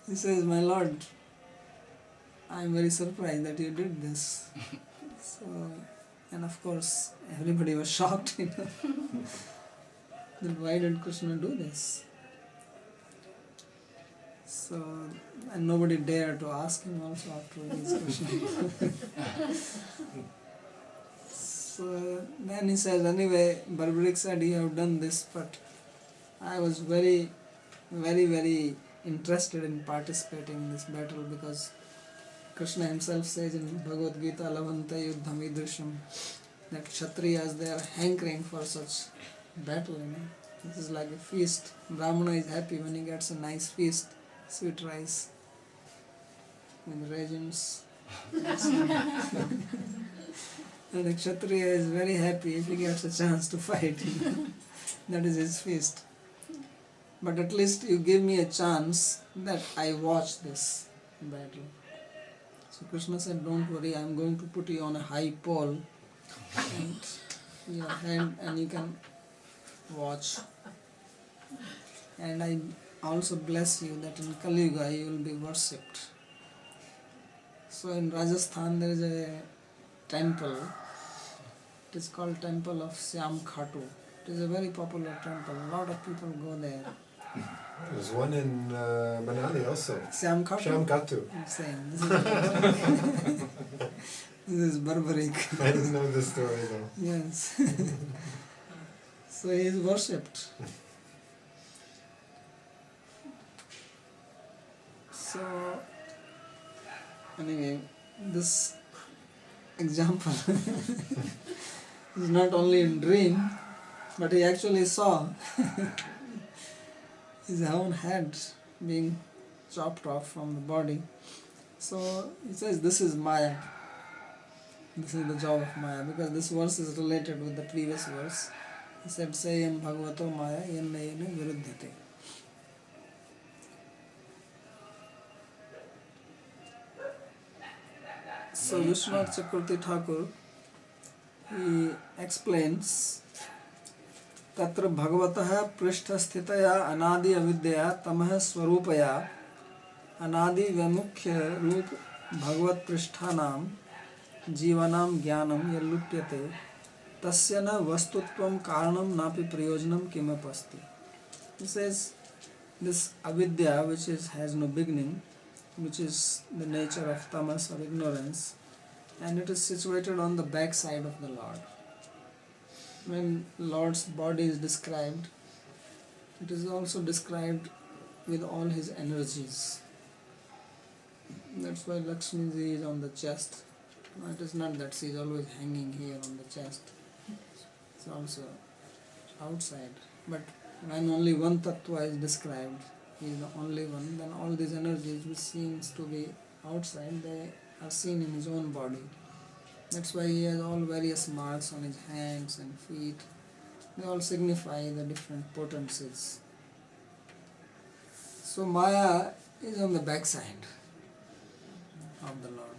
He says, my Lord, I am very surprised that you did this. So, and of course, everybody was shocked. Then why did Krishna do this? So, and nobody dared to ask him also after his question. So then he says, anyway, Barbaric said, you have done this, but I was very, very, very interested in participating in this battle, because Krishna himself says in Bhagavad Gita, Lavanta Yuddham Idrisham, that Kshatriyas, they are hankering for such battle. This is like a feast. Brahmana is happy when he gets a nice feast, sweet rice with raisins. And the Kshatriya is very happy if he gets a chance to fight. That is his feast. But at least you give me a chance that I watch this battle. So Krishna said, don't worry, I am going to put you on a high pole and your hand, and you can watch. And I also bless you that in Kali Yuga you will be worshipped. So in Rajasthan there is a temple. It is called Temple of Syam Khatu. It is a very popular temple. A lot of people go there. There's one in Manali also. Syam Khatu? Syam Khatu. I'm saying. This is barbaric. I didn't know the story though. Yes. So he is worshipped. So, anyway, this example is not only in dream, but he actually saw his own head being chopped off from the body. So he says this is Maya. This is the job of Maya, because this verse is related with the previous verse. He said, Sayam Bhagavato Maya Yenna Yenna Viruddhate. So Vishwanath Chakravarti Thakur, he explains, Tatra Bhagavataha Pristhasthitaya Anadi Avidyaya Tamah Swarupaya Anadi Vyamukhya Roop Bhagavat Prishthanam Jivanam Jnanam Yallupyate Tasya Vastutvam Karanam Napi Prayojanam Kimapasti. He says, this avidya, which has no beginning, which is the nature of tamas or ignorance, and it is situated on the back side of the Lord. When Lord's body is described, it is also described with all his energies. That's why Lakshmi ji is on the chest. No, it is not that she is always hanging here on the chest. It's also outside. But when only one tattva is described, he is the only one, then all these energies which seems to be outside, they are seen in his own body. That's why he has all various marks on his hands and feet. They all signify the different potencies. So Maya is on the backside of the Lord.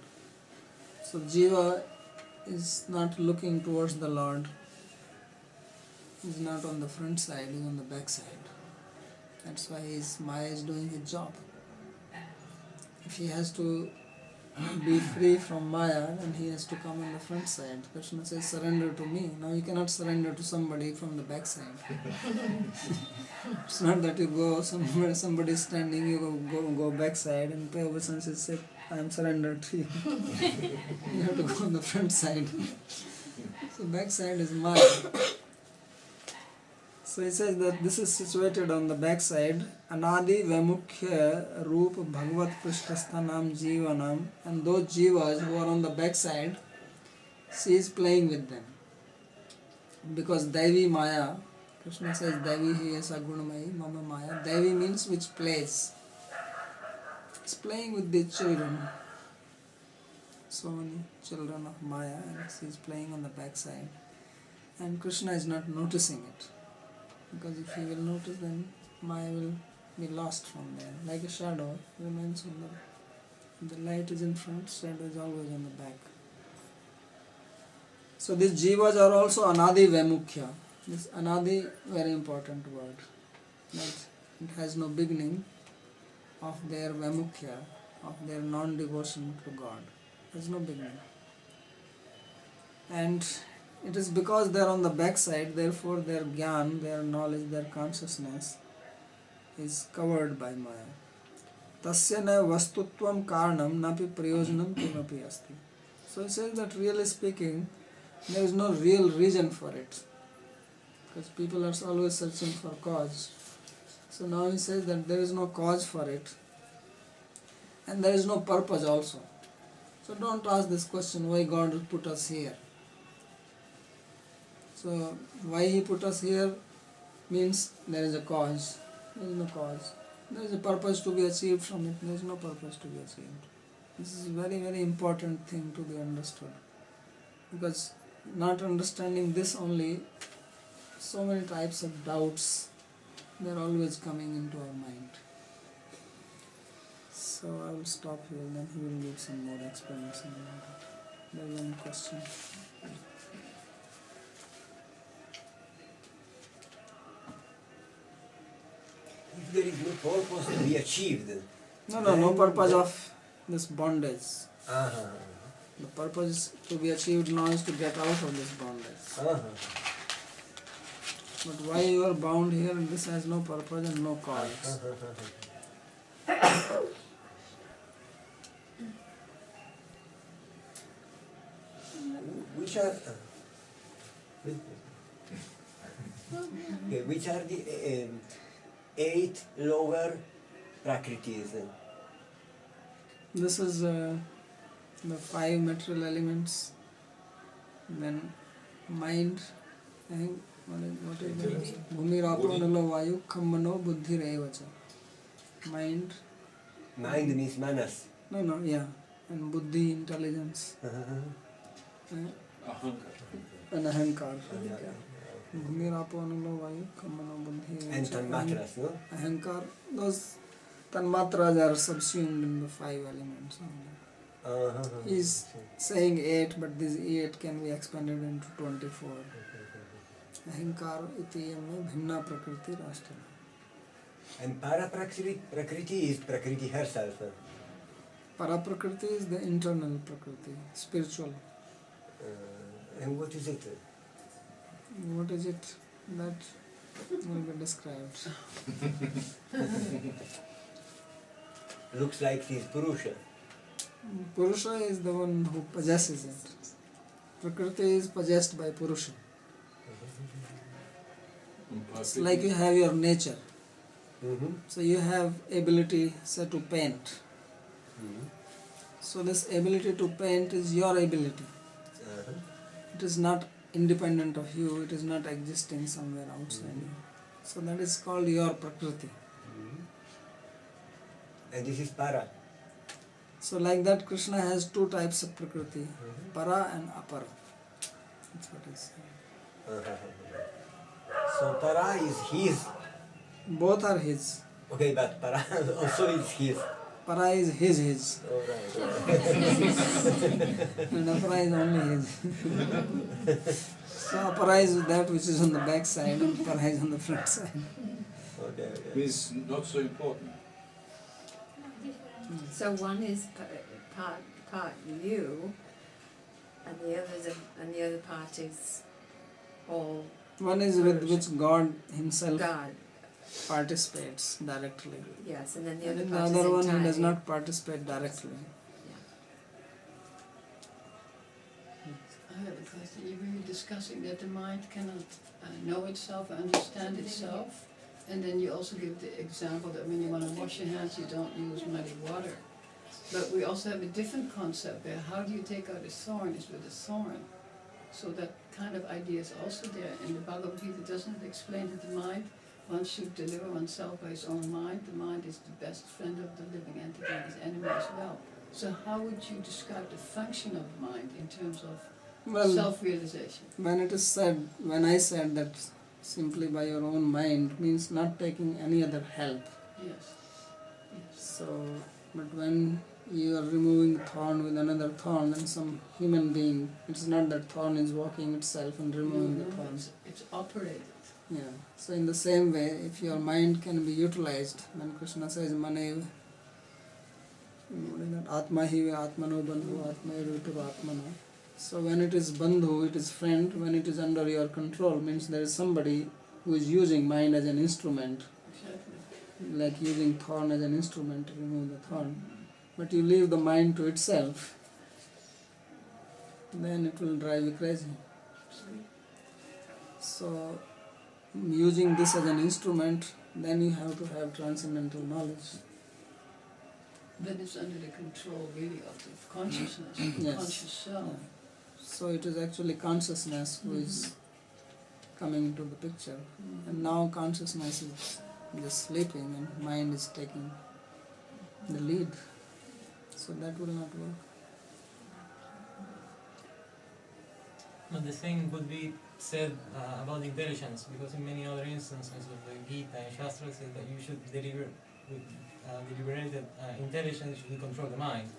So Jiva is not looking towards the Lord. He is not on the front side, he is on the back side. That's why Maya is doing his job. If he has to be free from Maya, then he has to come on the front side. Krishna says, surrender to me. Now you cannot surrender to somebody from the back side. It's not that you go somewhere, somebody is standing, you go back side and pay obeisance, say, I am surrendered to you. You have to go on the front side. So back side is Maya. So he says that this is situated on the back side. Anadi Vamukhya Roop Bhagavat Prishtasthanam Jivanam, and those jivas who are on the back side, she is playing with them. Because Devi Maya, Krishna says Devi Hiya Sagunamayi Mama Maya. Devi means which plays. It's playing with the children. So many children of Maya, and she is playing on the back side. And Krishna is not noticing it. Because if he will notice, then Maya will be lost from there. Like a shadow remains on the light is in front, shadow is always on the back. So these jivas are also Anadi Vamukhya. This Anadi, very important word. That it has no beginning of their Vamukhya, of their non-devotion to God. There is no beginning. And it is because they are on the back side, therefore their jnana, their knowledge, their consciousness is covered by Maya. Tasya na vastutvam karanam napi prayojanam kimapi asti. So he says that really speaking, there is no real reason for it. Because people are always searching for cause. So now he says that there is no cause for it. And there is no purpose also. So don't ask this question, why God put us here. So why he put us here means there is a cause. There is no cause. There is a purpose to be achieved from it. There is no purpose to be achieved. This is a very, very important thing to be understood. Because not understanding this only, so many types of doubts, they are always coming into our mind. So I will stop here, then he will give some more explanation about it. There is one question. If there is no purpose to be achieved. No purpose of this bondage. Uh-huh. The purpose to be achieved now is to get out of this bondage. Uh-huh. But why you are bound here, this has no purpose and no cause. Which are the 8 lower prakritis? This is the 5 material elements. Then mind, I think, what is it? Bhumi Rapo Nalo Vayu Khammano Buddhi Revacha. Mind. Mind means manas. No, yeah. And Buddhi, intelligence. And Ahankar. Bhumi Rapo Nalo Vayu Khammano Buddhi Revacha. And tanmatras, no? Ahankar, those tanmatras are subsumed in the 5 elements. He is saying 8, but this 8 can be expanded into 24. Ahankar iti yamme bhinna prakriti rashtana. And para-prakriti is prakriti herself. Para-prakriti is the internal prakriti, spiritual. And what is it? What is it? That will be described. Looks like it is Purusha. Purusha is the one who possesses it. Prakriti is possessed by Purusha. It's like you have your nature. Mm-hmm. So you have ability, say, to paint. Mm-hmm. So this ability to paint is your ability. Uh-huh. It is not independent of you. It is not existing somewhere outside you. So that is called your prakriti. And this is para. So like that, Krishna has two types of prakriti, Mhm. para and apara. That's what he said. So para is his. Both are his. Okay, but para also is his. Para is his. Alright. And apara is only his. So apara is that which is on the back side and para is on the front side. Okay. Is not so important. So one is part you, and the other part is all One is with which God himself God. participates directly. Yes, and then the And other in the part other is one he entirely. does not participate directly. I have a question. You were discussing that the mind cannot know itself, understand itself, and then you also give the example that when you want to wash your hands, you don't use muddy water. But we also have a different concept there. How do you take out a thorn is with a thorn. So that kind of idea is also there. In the Bhagavad Gita, doesn't it explain that the mind, one should deliver oneself by his own mind. The mind is the best friend of the living entity and his enemy as well. So how would you describe the function of the mind in terms of Well, self-realization? when it is said, when I said that simply by your own mind means not taking any other help. Yes. Yes. So, but when you are removing thorn with another thorn, then some human being, it's not that thorn is walking itself and removing the thorn. It's operated. Yeah. So in the same way, if your mind can be utilized, when Krishna says, Mane, what is that? Atma hive atmano bandhu, atma vitur atmana. So when it is bandhu, it is friend. When it is under your control, means there is somebody who is using mind as an instrument, Exactly. like using thorn as an instrument to remove the thorn. But you leave the mind to itself, then it will drive you crazy. So using this as an instrument, then you have to have transcendental knowledge. Then it's under the control really of the consciousness, the Yes. conscious self. Yeah. So it is actually consciousness who is coming into the picture. And now consciousness is just sleeping and mind is taking the lead. So that will not work. But the same could be said about intelligence, because in many other instances of the Gita and Shastra says that you should deliver with deliberated intelligence, you should control the mind.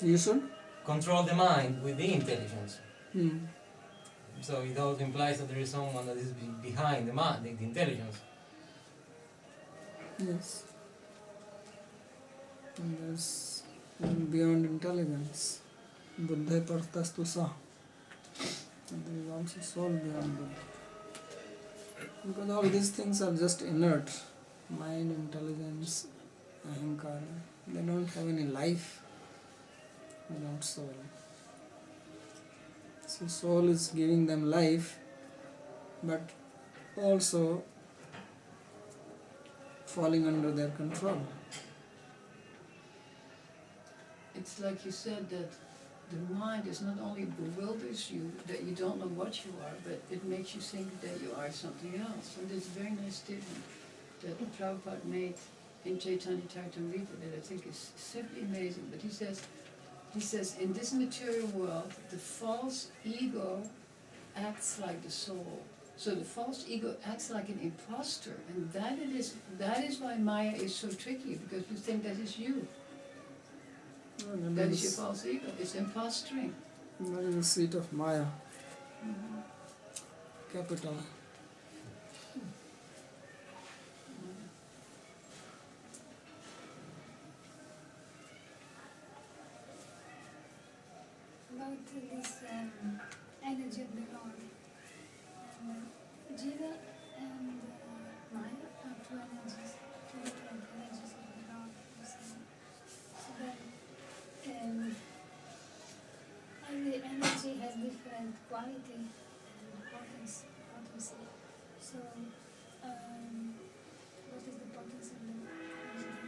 You should? Control the mind with the intelligence. Hmm. So it also implies that there is someone that is behind the mind, the intelligence. Yes. And there's beyond intelligence. Buddha partastu sa. And there is also soul beyond Buddha. Because all these things are just inert. Mind, intelligence, ahankara. They don't have any life without soul. So soul is giving them life, but also falling under their control. It's like you said that the mind is not only bewilders you, that you don't know what you are, but it makes you think that you are something else. And there's a very nice statement that Prabhupada made in Chaitanya Charitamrita that I think is simply amazing. But he says, in this material world, the false ego acts like the soul. So the false ego acts like an imposter, and that is why Maya is so tricky, because you think that is you. And That is your false ego. It's imposturing. that is the seat of Maya, capital. About this energy of the Lord. Jiva and Maya are two energies, two different energies of the Lord. So then, every energy has different quality and potency. So, what is the potency of the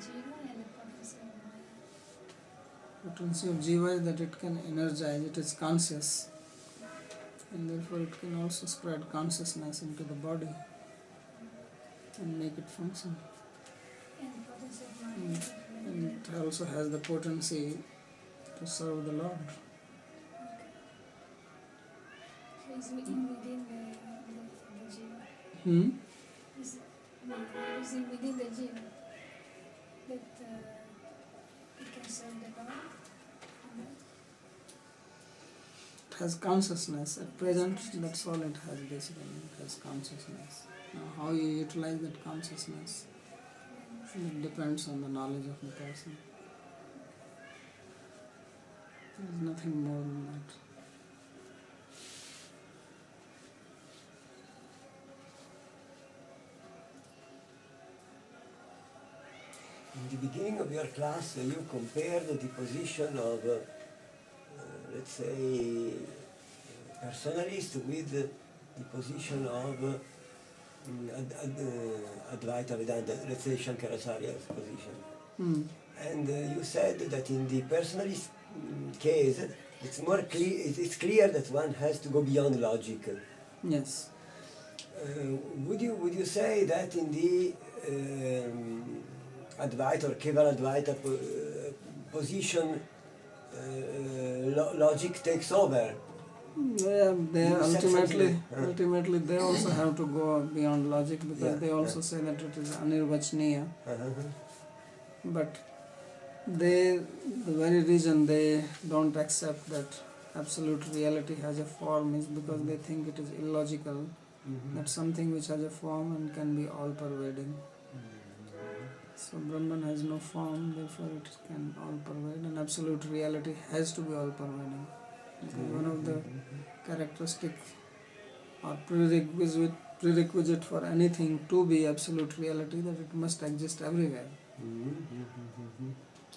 Jiva and the potency of Maya? Potency of Jiva is that it can energize, it is conscious, and therefore it can also spread consciousness into the body and make it function. And the potency of Maya is And it also has the potency to serve the Lord. so it's within the Jiva. Hmm? Is it within the Jiva that it can serve the Lord? It has consciousness. At present, that's all it has basically. It has consciousness. Now, how you utilize that consciousness, it depends on the knowledge of the person. There's nothing more than that. In the beginning of your class, you compared the position of, let's say, personalist with the position of Advaita Vedanta, let's say Shankaracharya's position. Hmm. And you said that in the personalist case, it's more clear. It's clear that one has to go beyond logic. Yes. Would you say that in the Advaita or Kevala Advaita position, logic takes over? Yeah, they You said ultimately, something, ultimately they also have to go beyond logic because Yeah, they also say that it is anirvachniya. But they, the very reason they don't accept that absolute reality has a form is because they think it is illogical, that something which has a form and can be all pervading. So Brahman has no form, therefore it can all pervade, and absolute reality has to be all pervading. Because one of the characteristic or prerequisite for anything to be absolute reality, that it must exist everywhere.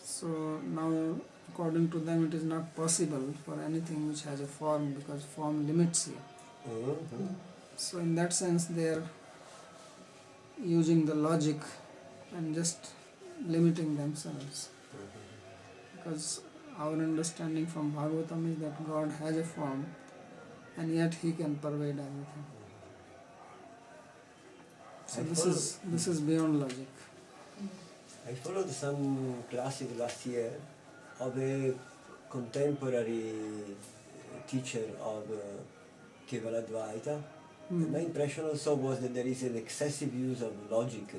So now, according to them, it is not possible for anything which has a form because form limits you. So in that sense, they are using the logic and just limiting themselves. Because our understanding from Bhagavatam is that God has a form and yet He can pervade everything. So this is beyond logic. I followed some classes last year of a contemporary teacher of Kevala Advaita. And my impression also was that there is an excessive use of logic.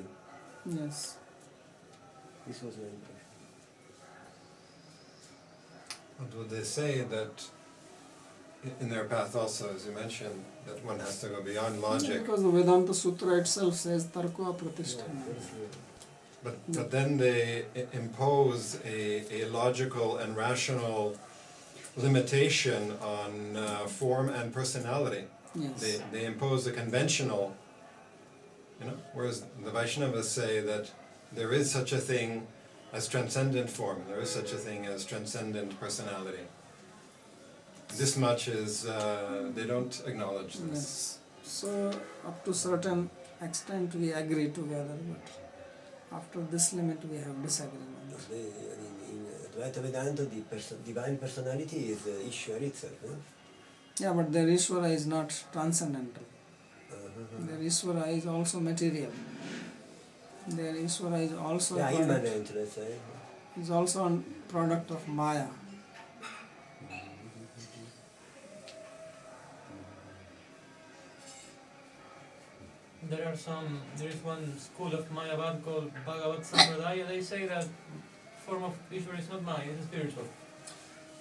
Yes. This was my impression. What would they say that in their path also, as you mentioned, that one has to go beyond logic? Because the Vedanta Sutra itself says Tarko Pratisthana. But then they impose a logical and rational limitation on form and personality. Yes. They impose a conventional, whereas the Vaishnavas say that there is such a thing as transcendent form, there is such a thing as transcendent personality. This much is, they don't acknowledge this. Yes. So up to certain extent we agree together, but after this limit we have disagreement. In Advaita Vedanta, the divine personality is Ishvara itself. Yeah, but their Ishvara is not transcendental. Their Ishvara is also material. Their Ishvara is also a product, immanent, let's say. is also a product of Maya. There is one school of Mayavad called Bhagavad Sampradaya. They say that form of Ishvara is not Maya, it's spiritual.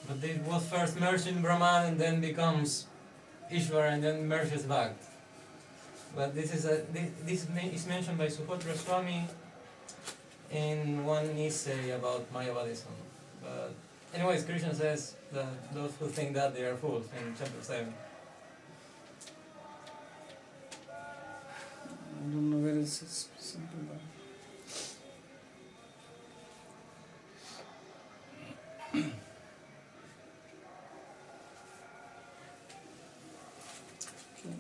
But it was first merged in Brahman and then becomes Ishvara and then merges back. But this is mentioned by Subhadra Swami in one essay about Mayavadism. But anyways, Krishna says that those who think that they are fools in chapter 7. I don't know where is this simple one. Okay.